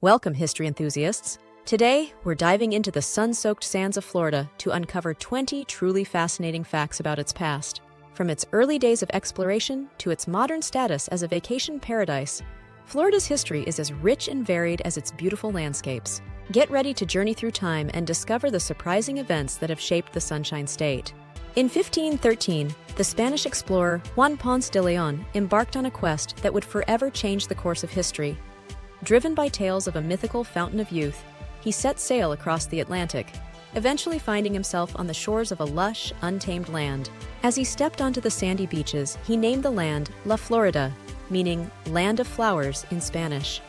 Welcome, history enthusiasts. Today, we're diving into the sun-soaked sands of Florida to uncover 20 truly fascinating facts about its past. From its early days of exploration to its modern status as a vacation paradise, Florida's history is as rich and varied as its beautiful landscapes. Get ready to journey through time and discover the surprising events that have shaped the Sunshine State. In 1513, the Spanish explorer Juan Ponce de León embarked on a quest that would forever change the course of history. Driven by tales of a mythical fountain of youth, he set sail across the Atlantic, eventually finding himself on the shores of a lush, untamed land. As he stepped onto the sandy beaches, he named the land La Florida, meaning land of flowers in Spanish.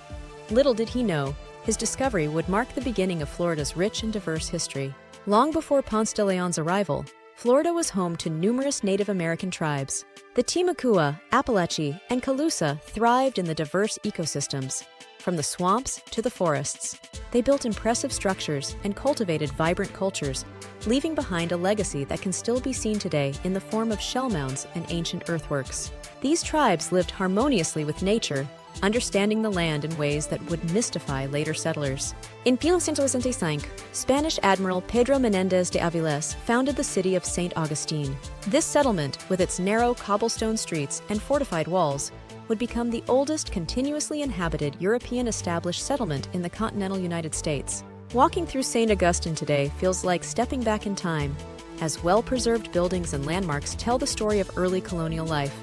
Little did he know, his discovery would mark the beginning of Florida's rich and diverse history. Long before Ponce de León's arrival, Florida was home to numerous Native American tribes. The Timucua, Apalachee, and Calusa thrived in the diverse ecosystems. From the swamps to the forests, they built impressive structures and cultivated vibrant cultures, leaving behind a legacy that can still be seen today in the form of shell mounds and ancient earthworks. These tribes lived harmoniously with nature, understanding the land in ways that would mystify later settlers. In 1565, Spanish Admiral Pedro Menéndez de Avilés founded the city of St. Augustine. This settlement, with its narrow cobblestone streets and fortified walls, would become the oldest continuously inhabited European established settlement in the continental United States. Walking through St. Augustine today feels like stepping back in time, as well-preserved buildings and landmarks tell the story of early colonial life,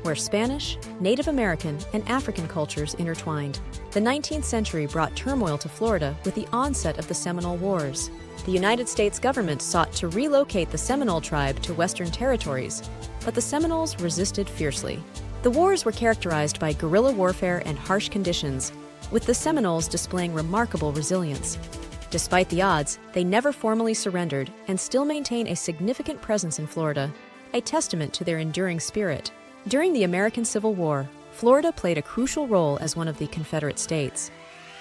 where Spanish, Native American, and African cultures intertwined. The 19th century brought turmoil to Florida with the onset of the Seminole Wars. The United States government sought to relocate the Seminole tribe to Western territories, but the Seminoles resisted fiercely. The wars were characterized by guerrilla warfare and harsh conditions, with the Seminoles displaying remarkable resilience. Despite the odds, they never formally surrendered and still maintain a significant presence in Florida, a testament to their enduring spirit. During the American Civil War, Florida played a crucial role as one of the Confederate states.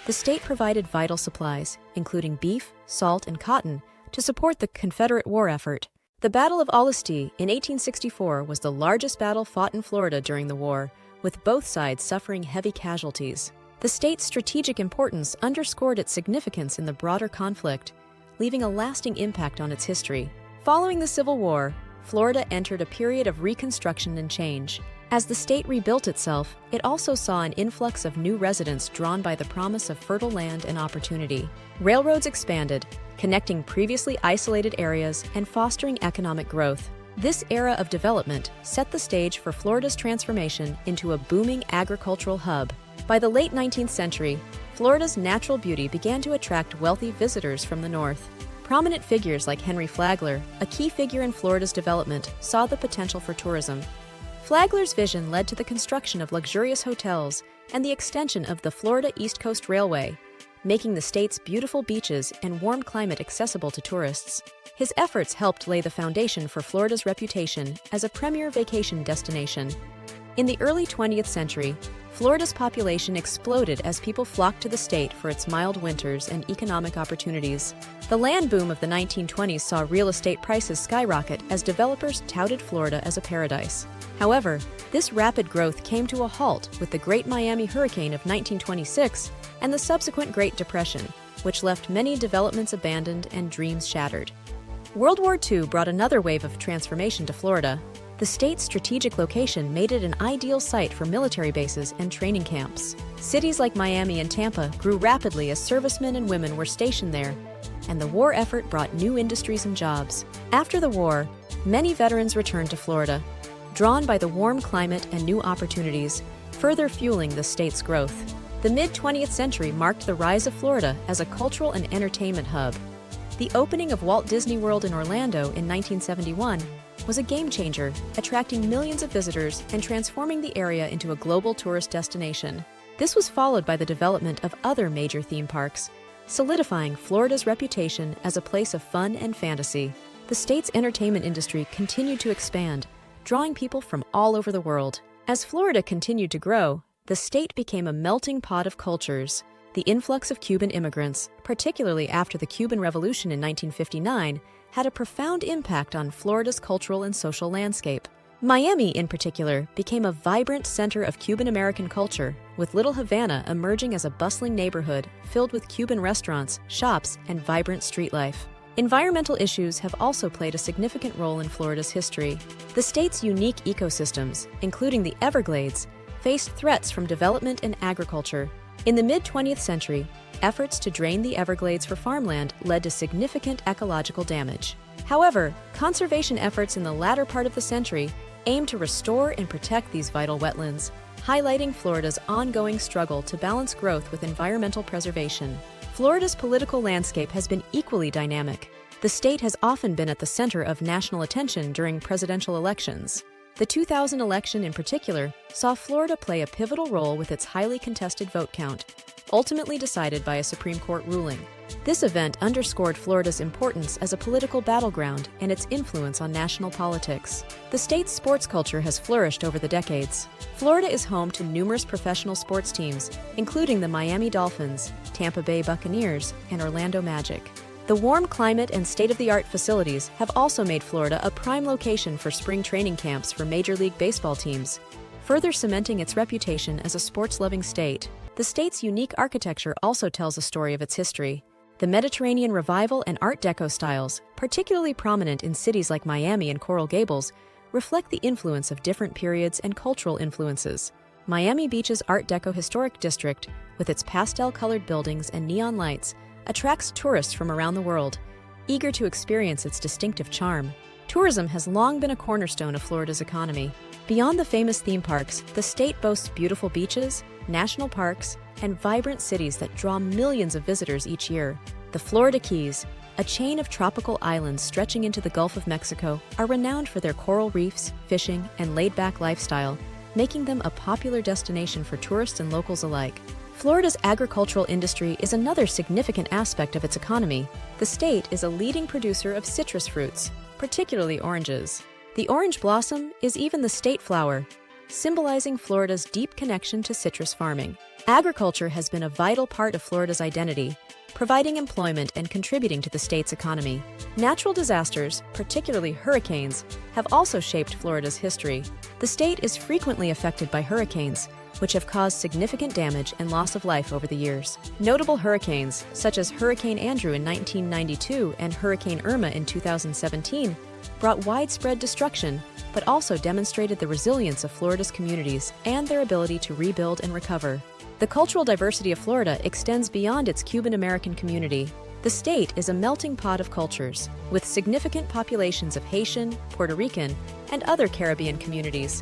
The state provided vital supplies, including beef, salt, and cotton, to support the Confederate war effort. The Battle of Augustine in 1864 was the largest battle fought in Florida during the war, with both sides suffering heavy casualties. The state's strategic importance underscored its significance in the broader conflict, leaving a lasting impact on its history. Following the Civil War, Florida entered a period of reconstruction and change. As the state rebuilt itself, it also saw an influx of new residents drawn by the promise of fertile land and opportunity. Railroads expanded, connecting previously isolated areas and fostering economic growth. This era of development set the stage for Florida's transformation into a booming agricultural hub. By the late 19th century, Florida's natural beauty began to attract wealthy visitors from the north. Prominent figures like Henry Flagler, a key figure in Florida's development, saw the potential for tourism. Flagler's vision led to the construction of luxurious hotels and the extension of the Florida East Coast Railway, making the state's beautiful beaches and warm climate accessible to tourists. His efforts helped lay the foundation for Florida's reputation as a premier vacation destination. In the early 20th century, Florida's population exploded as people flocked to the state for its mild winters and economic opportunities. The land boom of the 1920s saw real estate prices skyrocket as developers touted Florida as a paradise. However, this rapid growth came to a halt with the Great Miami Hurricane of 1926 and the subsequent Great Depression, which left many developments abandoned and dreams shattered. World War II brought another wave of transformation to Florida. The state's strategic location made it an ideal site for military bases and training camps. Cities like Miami and Tampa grew rapidly as servicemen and women were stationed there, and the war effort brought new industries and jobs. After the war, many veterans returned to Florida, drawn by the warm climate and new opportunities, further fueling the state's growth. The mid-20th century marked the rise of Florida as a cultural and entertainment hub. The opening of Walt Disney World in Orlando in 1971 was a game-changer, attracting millions of visitors and transforming the area into a global tourist destination. This was followed by the development of other major theme parks, solidifying Florida's reputation as a place of fun and fantasy. The state's entertainment industry continued to expand, drawing people from all over the world. As Florida continued to grow, the state became a melting pot of cultures. The influx of Cuban immigrants, particularly after the Cuban Revolution in 1959, had a profound impact on Florida's cultural and social landscape. Miami, in particular, became a vibrant center of Cuban-American culture, with Little Havana emerging as a bustling neighborhood filled with Cuban restaurants, shops, and vibrant street life. Environmental issues have also played a significant role in Florida's history. The state's unique ecosystems, including the Everglades, faced threats from development and agriculture. In the mid-20th century, efforts to drain the Everglades for farmland led to significant ecological damage. However, conservation efforts in the latter part of the century aimed to restore and protect these vital wetlands, highlighting Florida's ongoing struggle to balance growth with environmental preservation. Florida's political landscape has been equally dynamic. The state has often been at the center of national attention during presidential elections. The 2000 election in particular saw Florida play a pivotal role with its highly contested vote count, ultimately decided by a Supreme Court ruling. This event underscored Florida's importance as a political battleground and its influence on national politics. The state's sports culture has flourished over the decades. Florida is home to numerous professional sports teams, including the Miami Dolphins, Tampa Bay Buccaneers, and Orlando Magic. The warm climate and state-of-the-art facilities have also made Florida a prime location for spring training camps for Major League Baseball teams, further cementing its reputation as a sports-loving state. The state's unique architecture also tells a story of its history. The Mediterranean Revival and Art Deco styles, particularly prominent in cities like Miami and Coral Gables, reflect the influence of different periods and cultural influences. Miami Beach's Art Deco Historic District, with its pastel-colored buildings and neon lights, attracts tourists from around the world, eager to experience its distinctive charm. Tourism has long been a cornerstone of Florida's economy. Beyond the famous theme parks, the state boasts beautiful beaches, national parks, and vibrant cities that draw millions of visitors each year. The Florida Keys, a chain of tropical islands stretching into the Gulf of Mexico, are renowned for their coral reefs, fishing, and laid-back lifestyle, making them a popular destination for tourists and locals alike. Florida's agricultural industry is another significant aspect of its economy. The state is a leading producer of citrus fruits, particularly oranges. The orange blossom is even the state flower, symbolizing Florida's deep connection to citrus farming. Agriculture has been a vital part of Florida's identity, providing employment and contributing to the state's economy. Natural disasters, particularly hurricanes, have also shaped Florida's history. The state is frequently affected by hurricanes, which have caused significant damage and loss of life over the years. Notable hurricanes, such as Hurricane Andrew in 1992 and Hurricane Irma in 2017, brought widespread destruction, but also demonstrated the resilience of Florida's communities and their ability to rebuild and recover. The cultural diversity of Florida extends beyond its Cuban-American community. The state is a melting pot of cultures, with significant populations of Haitian, Puerto Rican, and other Caribbean communities.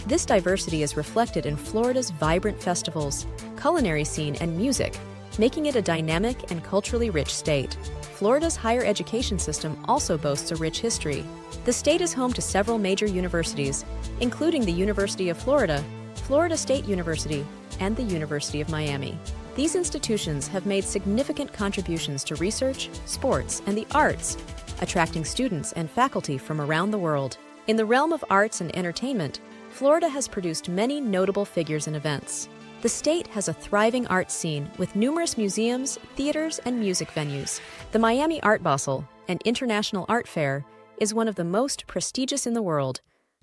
This diversity is reflected in Florida's vibrant festivals, culinary scene, and music, making it a dynamic and culturally rich state. Florida's higher education system also boasts a rich history. The state is home to several major universities, including the University of Florida, Florida State University, and the University of Miami. These institutions have made significant contributions to research, sports, and the arts, attracting students and faculty from around the world. In the realm of arts and entertainment, Florida has produced many notable figures and events. The state has a thriving art scene with numerous museums, theaters, and music venues. The Miami Art Basel, an international art fair, is one of the most prestigious in the world,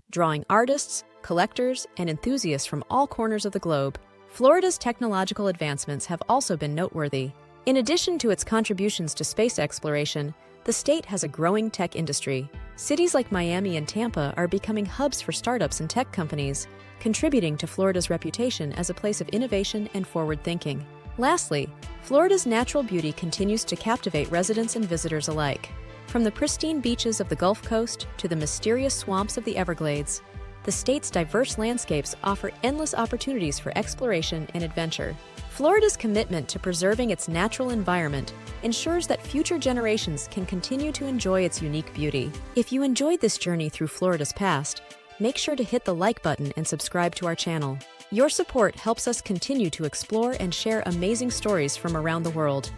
drawing artists, collectors, and enthusiasts from all corners of the globe. Florida's technological advancements have also been noteworthy. In addition to its contributions to space exploration, the state has a growing tech industry. Cities like Miami and Tampa are becoming hubs for startups and tech companies, contributing to Florida's reputation as a place of innovation and forward thinking. Lastly, Florida's natural beauty continues to captivate residents and visitors alike. From the pristine beaches of the Gulf Coast to the mysterious swamps of the Everglades, the state's diverse landscapes offer endless opportunities for exploration and adventure. Florida's commitment to preserving its natural environment ensures that future generations can continue to enjoy its unique beauty. If you enjoyed this journey through Florida's past, make sure to hit the like button and subscribe to our channel. Your support helps us continue to explore and share amazing stories from around the world.